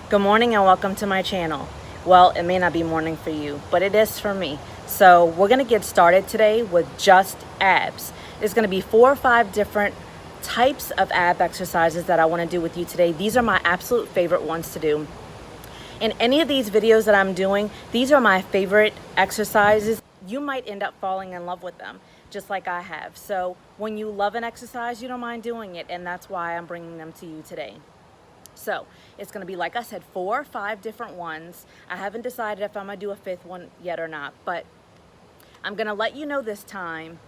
Good morning and welcome to my channel. Well, it may not be morning for you, but it is for me. So we're gonna get started today with just abs. There's gonna be 4 or 5 different types of ab exercises that I wanna do with you today. These are my absolute favorite ones to do. In any of these videos that I'm doing, these are my favorite exercises. You might end up falling in love with them, just like I have. So when you love an exercise, you don't mind doing it, and that's why I'm bringing them to you today. So it's gonna be, like I said, 4 or 5 different ones. I haven't decided if I'm gonna do a 5th one yet or not, but I'm gonna let you know this time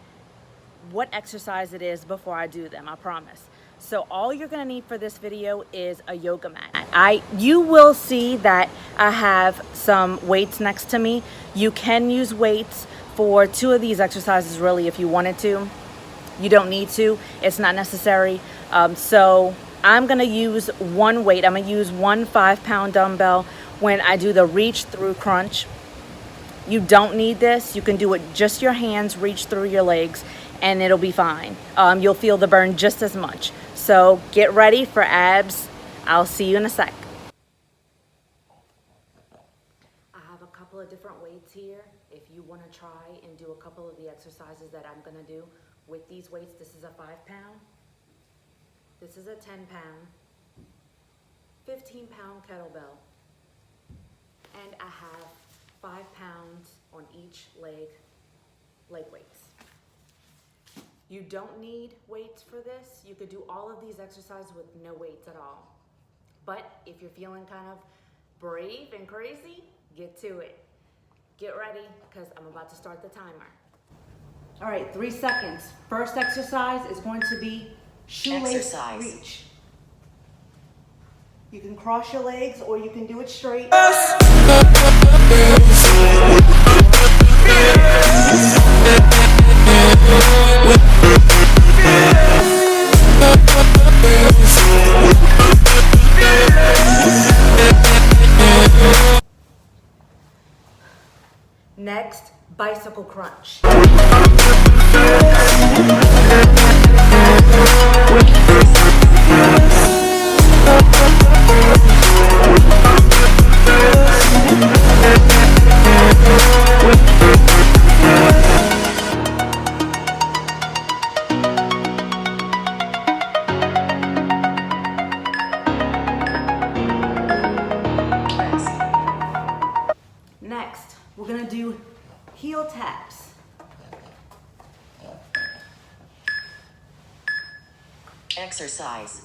what exercise it is before I do them, I promise. So all you're gonna need for this video is a yoga mat. You will see that I have some weights next to me. You can use weights for 2 of these exercises really if you wanted to. You don't need to, it's not necessary. So I'm gonna use one weight. I'm gonna use one 5-pound dumbbell when I do the reach through crunch. You don't need this. You can do it just your hands, reach through your legs, and it'll be fine. You'll feel the burn just as much. So get ready for abs. I'll see you in a sec. I have a couple of different weights here. If you want to try and do a couple of the exercises that I'm going to do with these weights, this is a 5-pound. This is a 10-pound, 15-pound kettlebell, and I have 5 pounds on each leg weights. You don't need weights for this. You could do all of these exercises with no weights at all. But if you're feeling kind of brave and crazy, get to it. Get ready, because I'm about to start the timer. All right, 3 seconds. First exercise is going to be shoelace reach. You can cross your legs or you can do it straight. Next, bicycle crunch. Next, we're gonna do heel taps. Exercise.